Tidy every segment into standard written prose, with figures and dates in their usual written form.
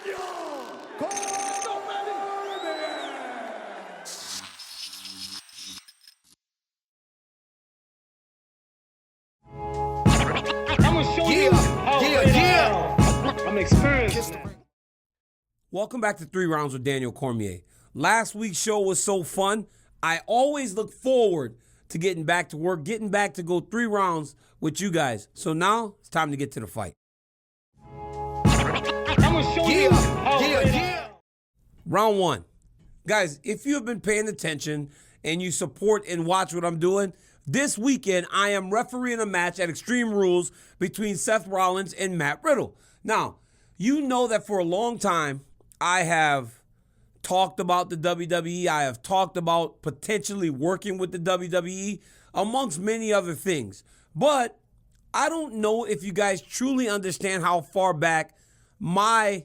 I'm experienced. Welcome back to 3 Rounds with Daniel Cormier. Last week's show was so fun. I always look forward to getting back to work, getting back to go 3 rounds with you guys. So now it's time to get to the fight. Round 1. Guys, if you have been paying attention and you support and watch what I'm doing, this weekend I am refereeing a match at Extreme Rules between Seth Rollins and Matt Riddle. Now, you know that for a long time I have talked about the WWE. I have talked about potentially working with the WWE, amongst many other things. But I don't know if you guys truly understand how far back my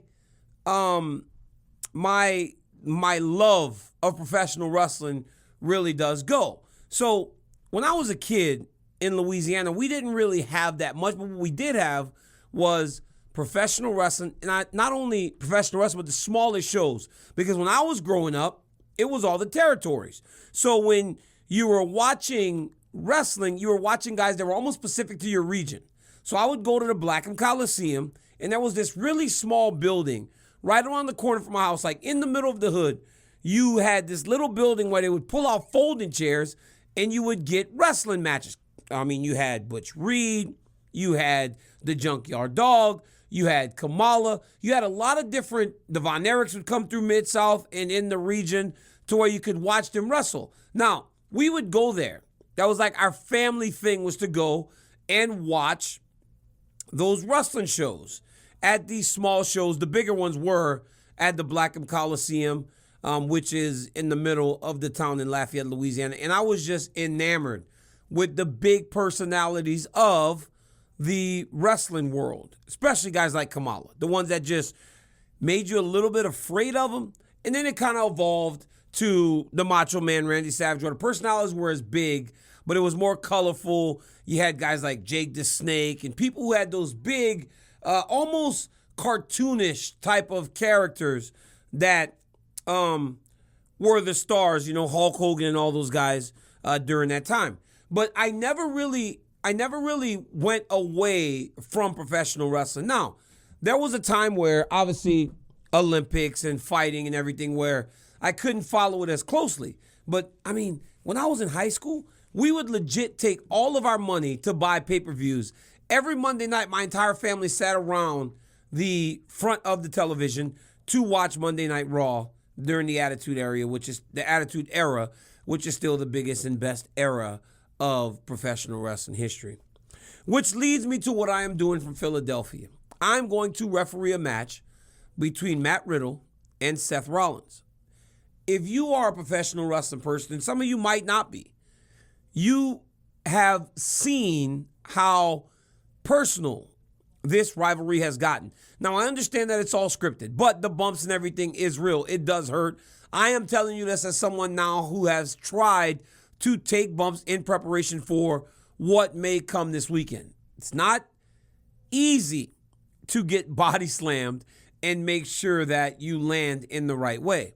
love of professional wrestling really does go. So when I was a kid in Louisiana, we didn't really have that much, but what we did have was professional wrestling, and not only professional wrestling, but the smallest shows. Because when I was growing up, it was all the territories. So when you were watching wrestling, you were watching guys that were almost specific to your region. So I would go to the Blackham Coliseum, and there was this really small building right around the corner from my house, like in the middle of the hood. You had this little building where they would pull out folding chairs, and you would get wrestling matches. I mean, you had Butch Reed, you had the Junkyard Dog, you had Kamala, you had a lot of different, the Von Erichs would come through Mid-South and in the region to where you could watch them wrestle. Now, we would go there. That was like our family thing, was to go and watch those wrestling shows at these small shows. The bigger ones were at the Blackham Coliseum, which is in the middle of the town in Lafayette, Louisiana. And I was just enamored with the big personalities of the wrestling world, especially guys like Kamala, the ones that just made you a little bit afraid of them. And then it kind of evolved to the Macho Man, Randy Savage, where the personalities were as big, but it was more colorful. You had guys like Jake the Snake and people who had those big, almost cartoonish type of characters that were the stars, you know, Hulk Hogan and all those guys during that time. But I never really went away from professional wrestling. Now, there was a time where, obviously, Olympics and fighting and everything, where I couldn't follow it as closely. But, I mean, when I was in high school, we would legit take all of our money to buy pay-per-views. Every Monday night, my entire family sat around the front of the television to watch Monday Night Raw during the Attitude Era, which is still the biggest and best era of professional wrestling history. Which leads me to what I am doing from Philadelphia. I'm going to referee a match between Matt Riddle and Seth Rollins. If you are a professional wrestling person, and some of you might not be, you have seen how personal this rivalry has gotten. Now, I understand that it's all scripted, but the bumps and everything is real. It does hurt. I am telling you this as someone now who has tried to take bumps in preparation for what may come this weekend. It's not easy to get body slammed and make sure that you land in the right way.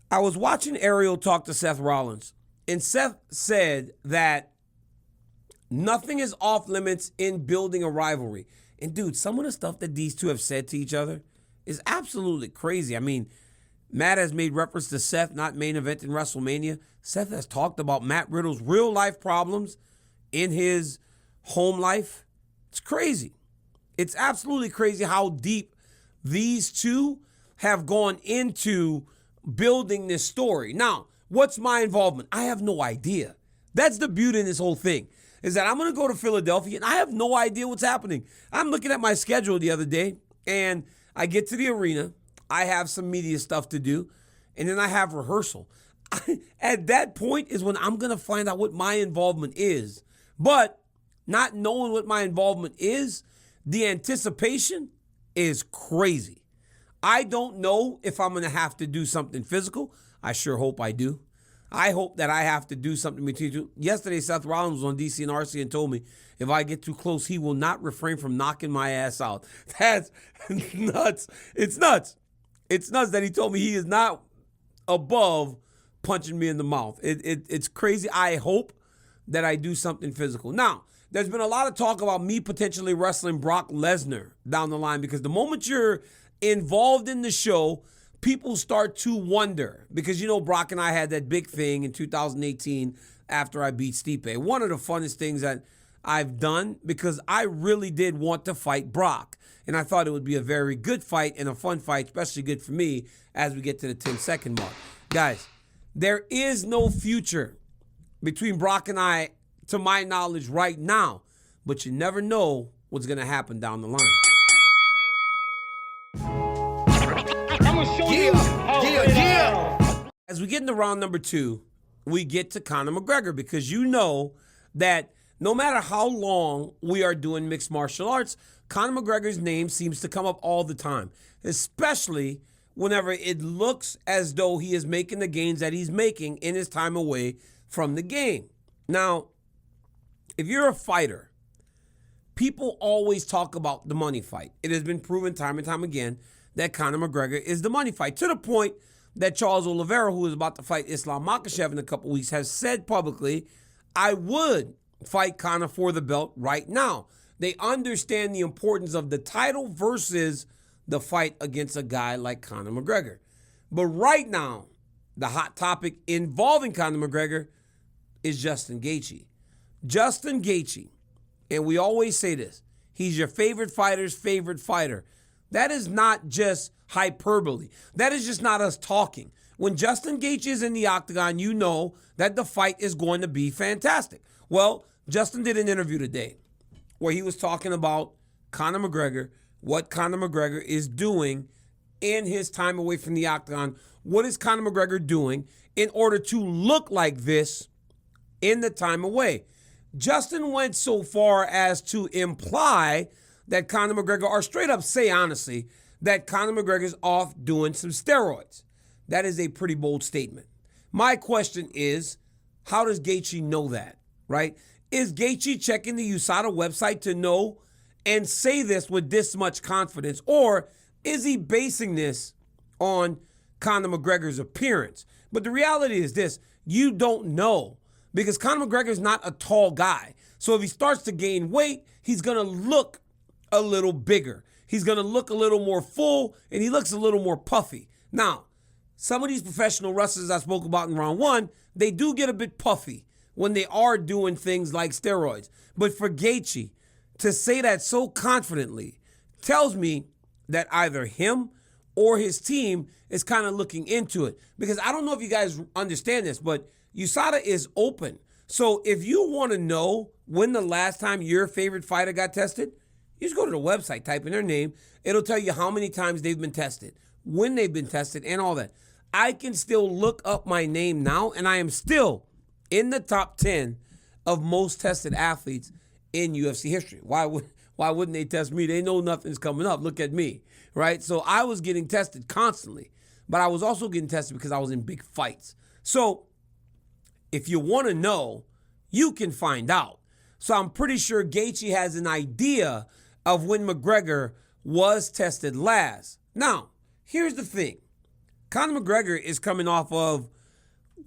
I was watching Ariel talk to Seth Rollins, and Seth said that nothing is off limits in building a rivalry. And dude, some of the stuff that these two have said to each other is absolutely crazy. I mean, Matt has made reference to Seth not main event in WrestleMania. Seth has talked about Matt Riddle's real life problems in his home life. It's crazy. It's absolutely crazy how deep these two have gone into building this story. Now, what's my involvement? I have no idea. That's the beauty in this whole thing, is that I'm going to go to Philadelphia and I have no idea what's happening. I'm looking at my schedule the other day and I get to the arena. I have some media stuff to do, and then I have rehearsal. At that point is when I'm going to find out what my involvement is. But not knowing what my involvement is, the anticipation is crazy. I don't know if I'm going to have to do something physical. I sure hope I do. I hope that I have to do something between you. Yesterday, Seth Rollins was on DC and RC and told me if I get too close, he will not refrain from knocking my ass out. That's nuts. It's nuts. It's nuts that he told me he is not above punching me in the mouth. It's crazy. I hope that I do something physical. Now, there's been a lot of talk about me potentially wrestling Brock Lesnar down the line because the moment you're involved in the show, people start to wonder because, Brock and I had that big thing in 2018 after I beat Stipe. One of the funnest things that I've done because I really did want to fight Brock. And I thought it would be a very good fight and a fun fight, especially good for me as we get to the 10-second mark. Guys, there is no future between Brock and I, to my knowledge, right now. But you never know what's going to happen down the line. I'm going to show you how As we get into round number 2, we get to Conor McGregor because you know that no matter how long we are doing mixed martial arts, Conor McGregor's name seems to come up all the time, especially whenever it looks as though he is making the gains that he's making in his time away from the game. Now, if you're a fighter, people always talk about the money fight. It has been proven time and time again that Conor McGregor is the money fight, to the point that Charles Oliveira, who is about to fight Islam Makhachev in a couple weeks, has said publicly, I would fight Conor for the belt right now. They understand the importance of the title versus the fight against a guy like Conor McGregor. But right now, the hot topic involving Conor McGregor is Justin Gaethje. Justin Gaethje, and we always say this, he's your favorite fighter's favorite fighter. That is not just hyperbole. That is just not us talking. When Justin Gaethje is in the octagon, you know that the fight is going to be fantastic. Well, Justin did an interview today where he was talking about Conor McGregor, what Conor McGregor is doing in his time away from the octagon. What is Conor McGregor doing in order to look like this in the time away? Justin went so far as to imply that Conor McGregor, or straight up say honestly, that Conor McGregor is off doing some steroids. That is a pretty bold statement. My question is, how does Gaethje know that, right? Is Gaethje checking the USADA website to know and say this with this much confidence? Or is he basing this on Conor McGregor's appearance? But the reality is this, you don't know because Conor McGregor is not a tall guy. So if he starts to gain weight, he's going to look a little bigger. He's going to look a little more full and he looks a little more puffy. Now, some of these professional wrestlers I spoke about in round 1, they do get a bit puffy when they are doing things like steroids. But for Gaethje to say that so confidently tells me that either him or his team is kind of looking into it. Because I don't know if you guys understand this, but USADA is open. So if you want to know when the last time your favorite fighter got tested, you just go to the website, type in their name. It'll tell you how many times they've been tested, when they've been tested, and all that. I can still look up my name now, and I am still in the top 10 of most tested athletes in UFC history. Why wouldn't they test me? They know nothing's coming up. Look at me, right? So I was getting tested constantly, but I was also getting tested because I was in big fights. So if you want to know, you can find out. So I'm pretty sure Gaethje has an idea of when McGregor was tested last. Now, here's the thing. Conor McGregor is coming off of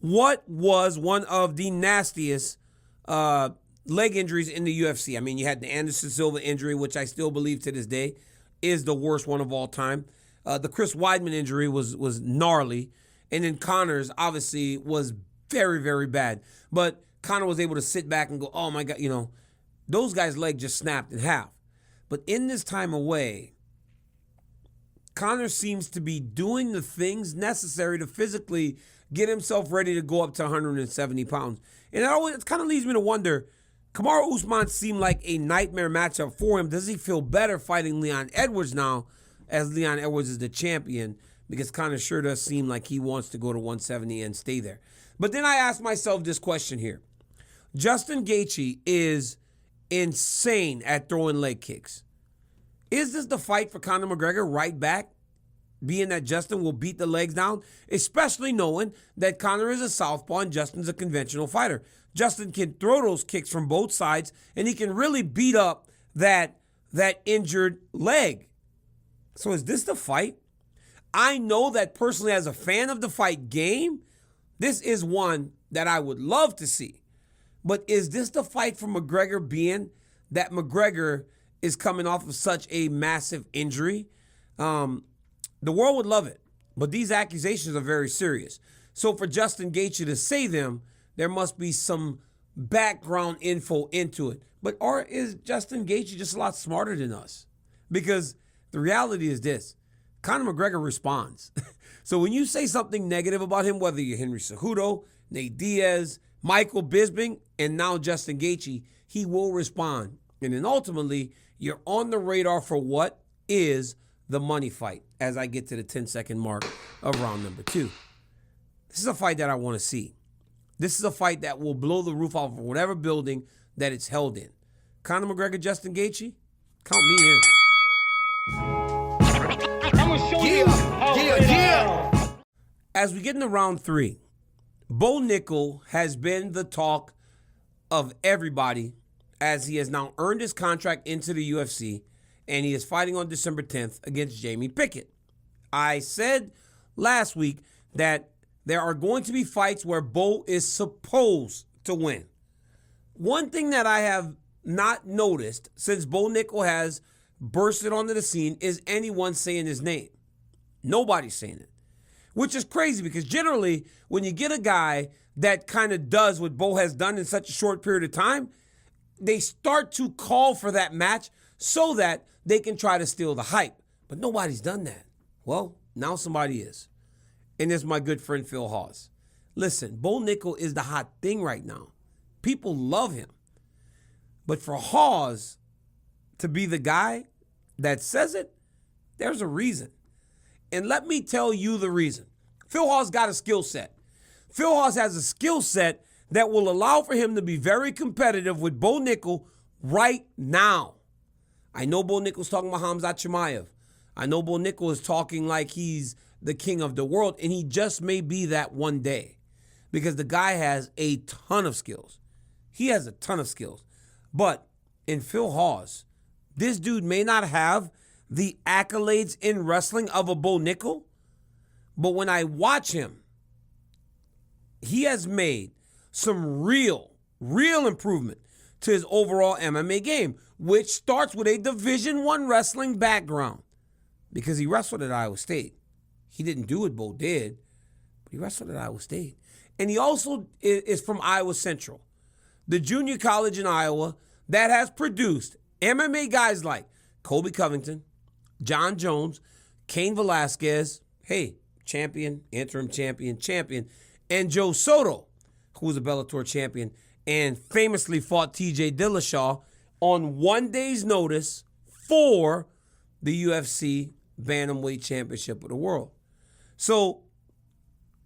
what was one of the nastiest leg injuries in the UFC. I mean, you had the Anderson Silva injury, which I still believe to this day is the worst one of all time. The Chris Weidman injury was gnarly. And then Conor's obviously was very, very bad. But Conor was able to sit back and go, oh my God, those guys' leg just snapped in half. But in this time away, Conor seems to be doing the things necessary to physically get himself ready to go up to 170 pounds. And it kind of leads me to wonder, Kamaru Usman seemed like a nightmare matchup for him. Does he feel better fighting Leon Edwards now as Leon Edwards is the champion? Because Conor sure does seem like he wants to go to 170 and stay there. But then I ask myself this question here. Justin Gaethje is insane at throwing leg kicks. Is this the fight for Conor McGregor right back being that Justin will beat the legs down, especially knowing that Conor is a southpaw and Justin's a conventional fighter. Justin can throw those kicks from both sides, and he can really beat up that injured leg. So is this the fight? I know that personally, as a fan of the fight game, this is one that I would love to see. But is this the fight for McGregor, being that McGregor is coming off of such a massive injury? The world would love it, but these accusations are very serious. So for Justin Gaethje to say them, there must be some background info into it. Or is Justin Gaethje just a lot smarter than us? Because the reality is this: Conor McGregor responds. So when you say something negative about him, whether you're Henry Cejudo, Nate Diaz, Michael Bisping, and now Justin Gaethje, he will respond. And then ultimately, you're on the radar for what is the money fight as I get to the 10-second mark of round number 2. This is a fight that I want to see. This is a fight that will blow the roof off of whatever building that it's held in. Conor McGregor, Justin Gaethje, count me in. I'm gonna show you how Yeah. As we get into round 3, Bo Nikal has been the talk of everybody as he has now earned his contract into the UFC, and he is fighting on December 10th against Jamie Pickett. I said last week that there are going to be fights where Bo is supposed to win. One thing that I have not noticed since Bo Nikal has bursted onto the scene is anyone saying his name. Nobody's saying it, which is crazy because generally when you get a guy that kind of does what Bo has done in such a short period of time, they start to call for that match so that they can try to steal the hype. But nobody's done that. Well, now somebody is. And it's my good friend Phil Hawes. Listen, Bo Nikal is the hot thing right now. People love him. But for Hawes to be the guy that says it, there's a reason. And let me tell you the reason. Phil Hawes got a skill set. Phil Hawes has a skill set that will allow for him to be very competitive with Bo Nikal right now. I know Bo Nikal's talking about Khamzat Chimaev. I know Bo Nikal is talking like he's the king of the world, and he just may be that one day because the guy has a ton of skills. He has a ton of skills. But in Phil Hawes, this dude may not have the accolades in wrestling of a Bo Nikal, but when I watch him, he has made some real improvement to his overall MMA game, which starts with a Division I wrestling background because he wrestled at Iowa State. He didn't do what Bo did, but he wrestled at Iowa State. And he also is from Iowa Central, the junior college in Iowa that has produced MMA guys like Colby Covington, John Jones, Cain Velasquez, champion, interim champion, and Joe Soto, who was a Bellator champion and famously fought TJ Dillashaw on one day's notice for the UFC Bantamweight Championship of the World. So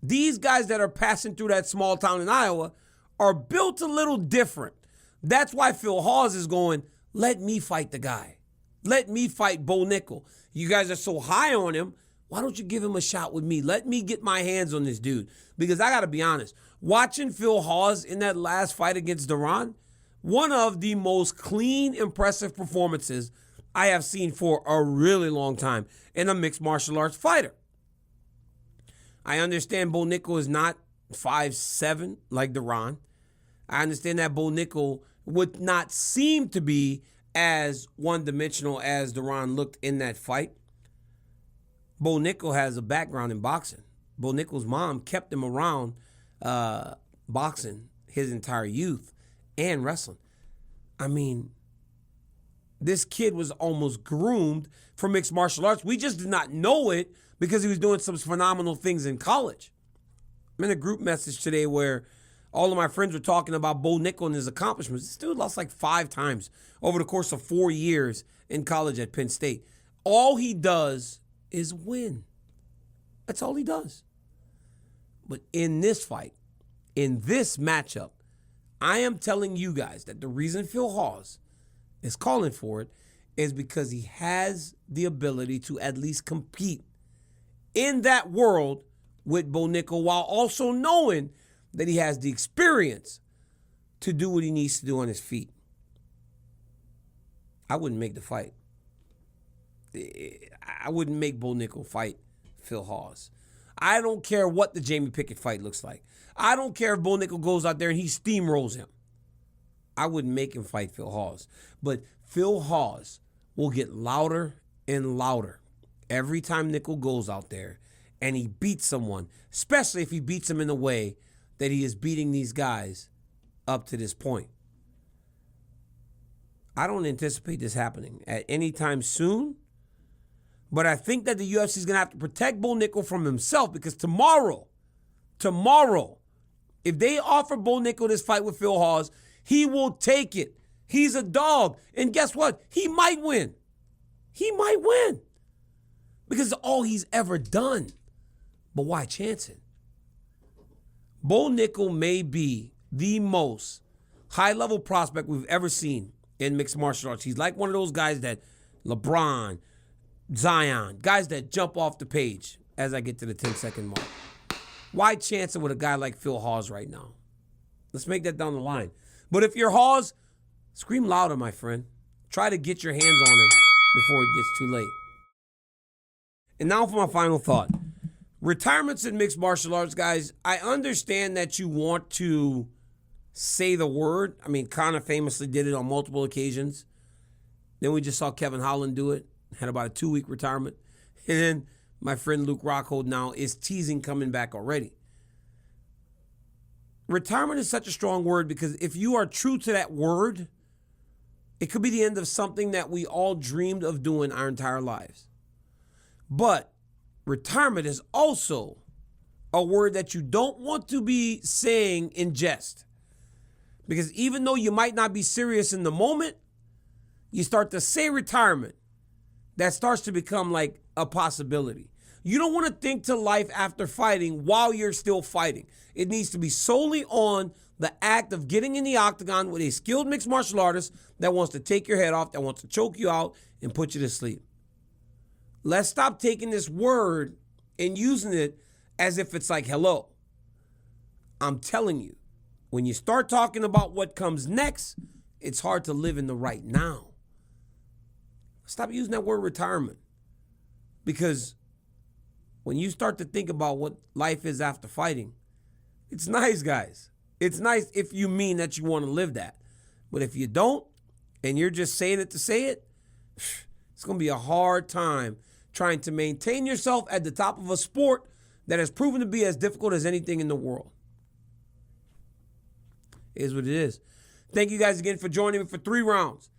these guys that are passing through that small town in Iowa are built a little different. That's why Phil Hawes is going, let me fight the guy. Let me fight Bo Nikal. You guys are so high on him. Why don't you give him a shot with me? Let me get my hands on this dude. Because I got to be honest, watching Phil Hawes in that last fight against Duran, one of the most clean, impressive performances I have seen for a really long time in a mixed martial arts fighter. I understand Bo Nikal is not 5'7" like Duran. I understand that Bo Nikal would not seem to be as one-dimensional as Duran looked in that fight. Bo Nikal has a background in boxing. Bo Nikal's mom kept him around boxing his entire youth and wrestling. I mean, this kid was almost groomed for mixed martial arts. We just did not know it because he was doing some phenomenal things in college. I'm in a group message today where all of my friends were talking about Bo Nikal and his accomplishments. This dude lost like 5 times over the course of 4 years in college at Penn State. All he does is win. That's all he does. But in this fight, in this matchup, I am telling you guys that the reason Phil Hawes is calling for it is because he has the ability to at least compete in that world with Bo Nikal while also knowing that he has the experience to do what he needs to do on his feet. I wouldn't make the fight. I wouldn't make Bo Nikal fight Phil Hawes. I don't care what the Jamie Pickett fight looks like. I don't care if Bo Nikal goes out there and he steamrolls him. I wouldn't make him fight Phil Hawes. But Phil Hawes will get louder and louder every time Nikal goes out there and he beats someone, especially if he beats him in a way that he is beating these guys up to this point. I don't anticipate this happening at any time soon, but I think that the UFC is going to have to protect Bo Nikal from himself, because tomorrow, if they offer Bo Nikal this fight with Phil Hawes, he will take it. He's a dog. And guess what? He might win. He might win. Because it's all he's ever done. But why chance it? Bo Nikal may be the most high-level prospect we've ever seen in mixed martial arts. He's like one of those guys that LeBron, Zion, guys that jump off the page as I get to the 10-second mark. Why chance it with a guy like Phil Hawes right now? Let's make that down the line. But if you're Hawes, scream louder, my friend. Try to get your hands on him before it gets too late. And now for my final thought. Retirements in mixed martial arts, guys, I understand that you want to say the word. I mean, Conor famously did it on multiple occasions. Then we just saw Kevin Holland do it. Had about a 2-week retirement. And then my friend Luke Rockhold now is teasing coming back already. Retirement is such a strong word, because if you are true to that word, it could be the end of something that we all dreamed of doing our entire lives. But retirement is also a word that you don't want to be saying in jest. Because even though you might not be serious in the moment, you start to say retirement, that starts to become like a possibility. You don't want to think to life after fighting while you're still fighting. It needs to be solely on the act of getting in the octagon with a skilled mixed martial artist that wants to take your head off, that wants to choke you out and put you to sleep. Let's stop taking this word and using it as if it's like, hello. I'm telling you, when you start talking about what comes next, it's hard to live in the right now. Stop using that word retirement. Because when you start to think about what life is after fighting, it's nice, guys. It's nice if you mean that you want to live that. But if you don't, and you're just saying it to say it, it's going to be a hard time trying to maintain yourself at the top of a sport that has proven to be as difficult as anything in the world. It is what it is. Thank you guys again for joining me for 3 rounds.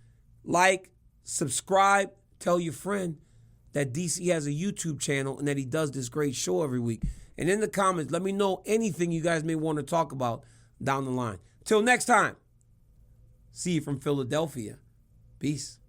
Like, subscribe, tell your friend that DC has a YouTube channel and that he does this great show every week. And in the comments, let me know anything you guys may want to talk about down the line. Till next time, see you from Philadelphia. Peace.